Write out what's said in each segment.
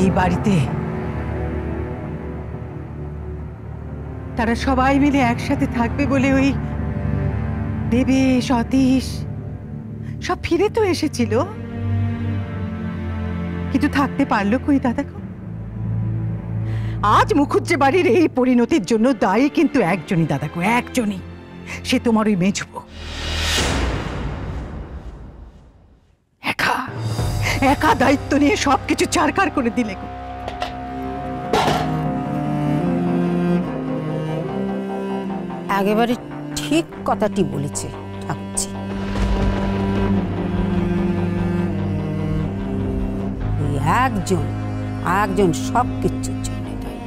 এই বাড়িতে তারা সবাই মিলে একসাথে থাকবে বলে ওই দেবেশ, অতীশ সব ফিরে তো এসেছিল, কিন্তু থাকতে পারলো কই দাদাকো? আজ মুখুজ্জে বাড়ির এই পরিণতির জন্য দায়ী কিন্তু একজনই দাদাকো, একজনই। সে তোমার ওই মেজবো। একা একা দায়িত্ব নিয়ে সবকিছু চারকার করে দিলে গো। একেবারে ঠিক কথাটি বলেছে ঠাকুরজি। একজন একজন সব কিছুর জন্য দায়ী।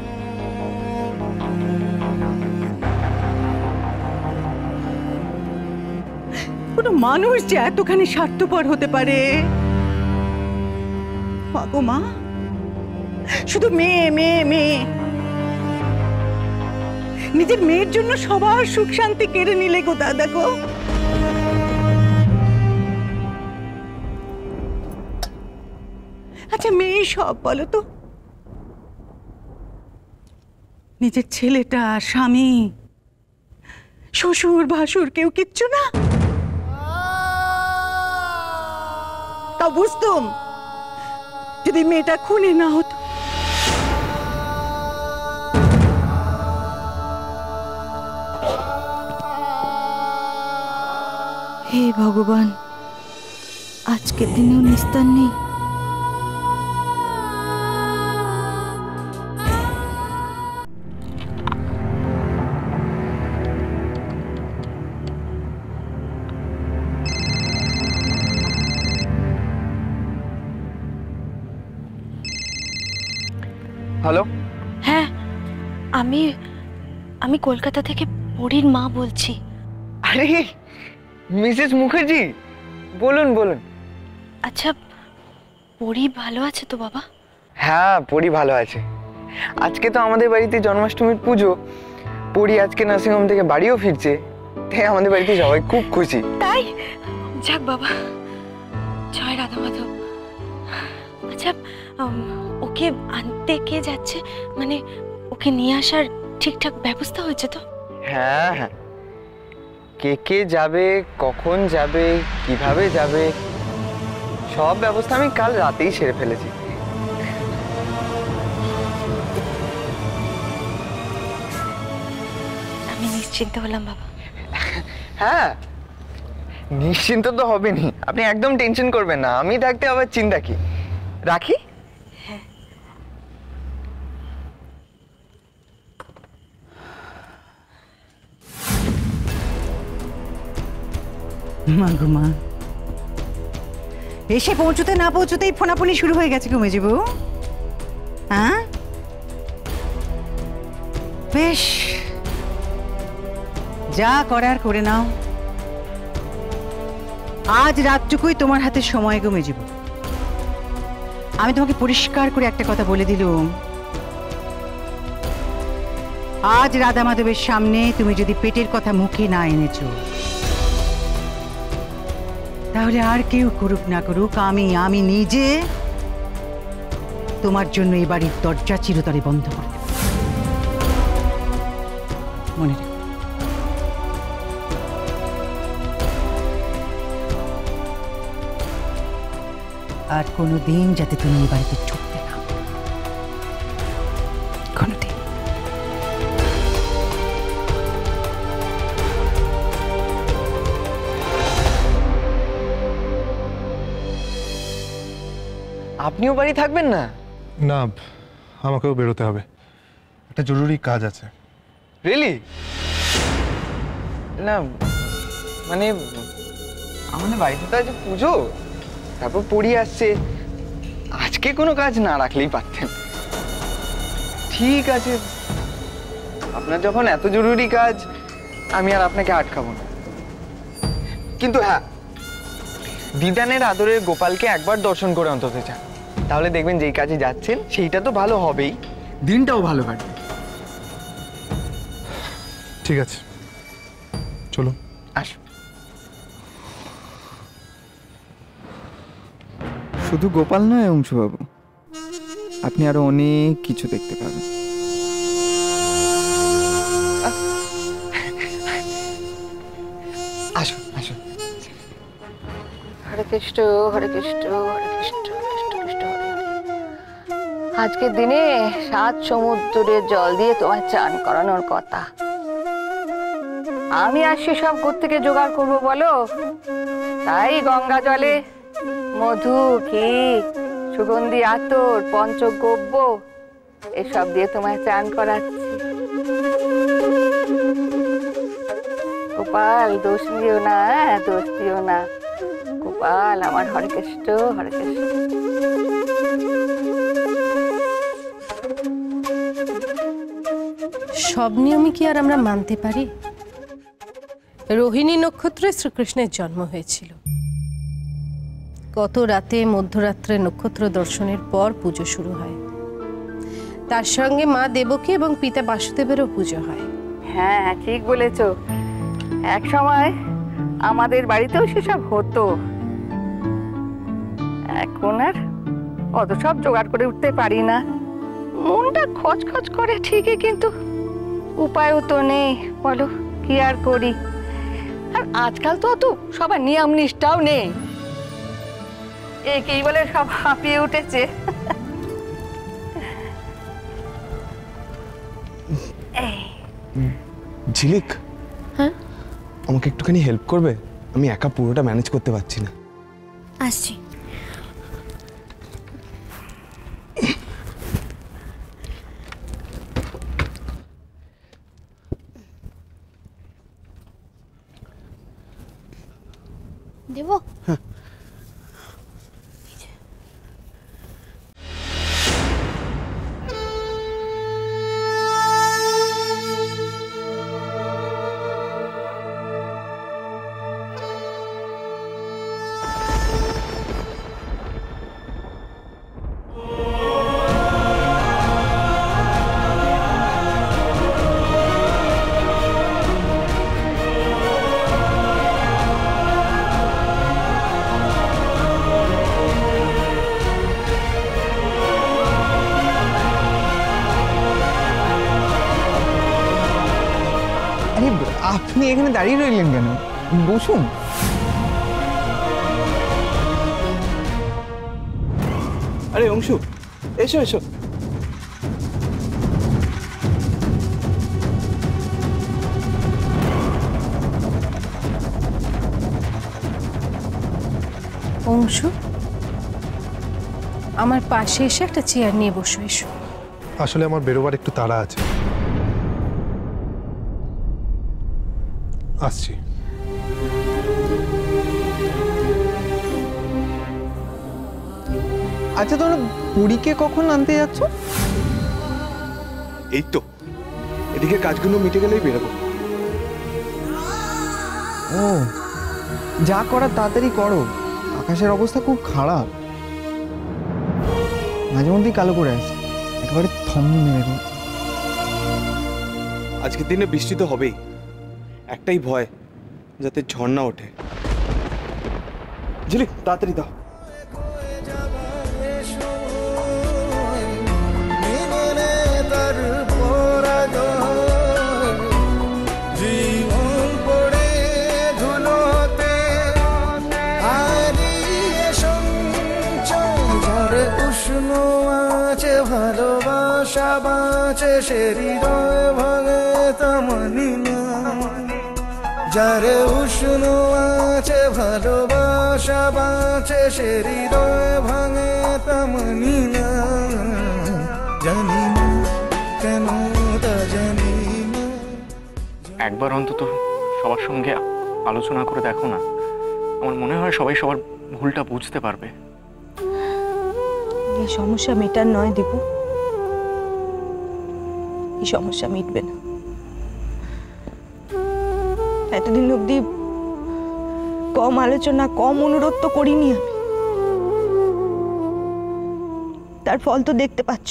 কোনো মানুষ যে এতখানি স্বার্থপর হতে পারে? গো মা, শুধু মেয়ে মেয়ে মেয়ে, নিজের মেয়ের জন্য সবার সুখ শান্তি কেড়ে নিলে গো দাদা গো। আচ্ছা মেয়ে সব বলো তো, নিজের ছেলেটা, স্বামী, শ্বশুর ভাসুর কেউ কিচ্ছু না? তা বুঝতুম যদি মেয়েটা খুনে না হতো। হে ভগবান, আজকের দিনেও নিস্তার নেই। হ্যালো, হ্যাঁ, আমি আমি কলকাতা থেকে পরীর মা বলছি। আরে মিসেস মুখার্জি, বলুন বলুন। আচ্ছা, পরী ভালো আছে তো বাবা? হ্যাঁ, পরি ভালো আছে। আজকে তো আমাদের বাড়িতে জন্মাষ্টমীর পুজো। পরি আজকে নার্সিংহোম থেকে বাড়িও ফিরছে, তাই আমাদের বাড়িতে সবাই খুব খুশি। তাই? যাক বাবা, জয় রাধা মাধব। আচ্ছা, ওকে আনতে কে যাচ্ছে? মানে ওকে নিয়ে আসার ঠিকঠাক ব্যবস্থা হয়েছে তো? হ্যাঁ হ্যাঁ, কে কে যাবে, কখন যাবে, কিভাবে যাবে, সব ব্যবস্থা আমি কাল রাতেই সেরে ফেলেছি। আমি নিশ্চিন্ত হলাম বাবা। হ্যাঁ, নিশ্চিন্ত তো হবেনি, আপনি একদম টেনশন করবেন না। আমি থাকতে আবার চিন্তা কি। রাখি। মা গো মা, এসে পৌঁছতে না পৌঁছতেই ফোনাফোনি শুরু হয়ে গেছে গো মেজবু। হ্যাঁ বেশ, যা করার করে নাও। আজ রাতটুকুই তোমার হাতে সময় গো মেজবু। আমি তোমাকে পরিষ্কার করে একটা কথা বলে দিলুম, আজ রাধা মাধবের সামনে তুমি যদি পেটের কথা মুখে না এনেছো, তাহলে আর কেউ করুক না করুক, আমি নিজে তোমার জন্য এই বাড়ির দরজা চিরতরে বন্ধ করে দেব। মনে রেখো। আর কোনোদিন যাতে তুমি এই বাড়িতে ঢুকতে না, কোনোদিন। আপনিও বাড়ি থাকবেন না? না, আমাকেও বেরোতে হবে, একটা জরুরি কাজ আছে। রিয়েলি? না মানে আমাদের বাড়িতে তো আজ পুজো, তারপর পড়ি আসছে, আজকে কোনো কাজ না রাখলেই পারতেন। ঠিক আছে, আপনার যখন এত জরুরি কাজ, আমি আর আপনাকে আটকাবো না। কিন্তু হ্যাঁ, দিদানের আদরের গোপালকে একবার দর্শন করে অন্তত যান, তাহলে দেখবেন যেই কাজে যাচ্ছেন সেইটা তো ভালো হবেই, দিনটাও ভালো কাটবে। ঠিক আছে, চলো। আসো। শুধু গোপাল নয় অংশুবাবু, আপনি আরো অনেক কিছু দেখতে পাবেন। আসুন আসুন। হরে কৃষ্ণ হরে কৃষ্ণ হরে কৃষ্ণ কৃষ্ণ কৃষ্ণ হরে হরে। আজকের দিনে 7 সমুদ্রের জল দিয়ে তোমায় চান করানোর কথা। আমি আসছি সব কোত্থেকে জোগাড় করবো বলো? তাই গঙ্গা জলে মধু, ঘি, সুগন্ধি আতর, পঞ্চগব্য এসব দিয়ে তোমায় চান করাচ্ছি। গোপাল দোষ দিও না, দোষ দিও না গোপাল আমার। হরে কৃষ্ণ হরে কৃষ্ণ। সব নিয়মই কি আর আমরা মানতে পারি? রোহিণী নক্ষত্রে শ্রীকৃষ্ণের জন্ম হয়েছিল। গত রাতে মধ্যরাত্রে নক্ষত্র দর্শনের পর পুজো শুরু হয়। তার সঙ্গে মা দেবকী এবং পিতা বাসুদেবেরও পুজো হয়। হ্যাঁ ঠিক বলেছো, এক সময় আমাদের বাড়িতেও সেসব হতো। এখন আর অত সব জোগাড় করে উঠতে পারি না। মনটা খচখচ করে ঠিকই, কিন্তু উপায়ও তো নেই। বলো কি আর করি। আর আজকাল তো অত সবার নিয়ম নিষ্ঠাও নেই। একেই বলে সব হাঁপিয়ে উঠেছে। ঝিলিক, হ্যাঁ আমাকে একটুখানি হেল্প করবে? আমি একা পুরোটা ম্যানেজ করতে পারছি না। আসছি। দেবো? আরে আপনি এখানে দাঁড়িয়ে রইলেন কেন? বসুন। আরে অংশু, এসো এসো। অংশু, আমার পাশে এসে একটা চেয়ার নিয়ে বসো। এসো। আসলে আমার বেরোবার একটু তাড়া আছে, আসছি। আচ্ছা তোমরা পুরীকে কখন আনতে যাচ্ছ? এই তো এদিকে কাজগুলো মিটে গেলেই বেরোবো। ও, যা করার তাড়াতাড়ি করো। আকাশের অবস্থা খুব খারাপ, মাঝে মধ্যেই কালো করে আসে, একেবারে থম মেরে দিচ্ছে। আজকের দিনে বৃষ্টি তো হবেই, একটাই ভয় যাতে ঝর্ণা ওঠে। ঝিলিক তাড়াতাড়ি দাও। ভালোবাসা বাঁচে সে হৃদয় ভাঙে তেমনি না, যারে উষ্ণ আছে ভালোবাসা বাঁচে সে হৃদয় ভাঙে তেমনি না। জানি না কেন তা জানি না। একবার অন্তত সবার সঙ্গে আলোচনা করে দেখো না, আমার মনে হয় সবাই সবার ভুলটা বুঝতে পারবে। এই সমস্যা মেটার নয় দেবু, এই সমস্যা মিটবে না। এতদিন অব্দি কম আলোচনা কম অনুরোধ তো করিনি আমি, তার ফল তো দেখতে পাচ্ছ।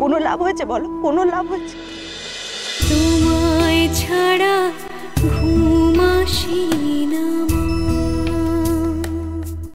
কোনো লাভ হয়েছে বলো? কোনো লাভ হয়েছে? তোমায় ছাড়া ঘুম আসি না।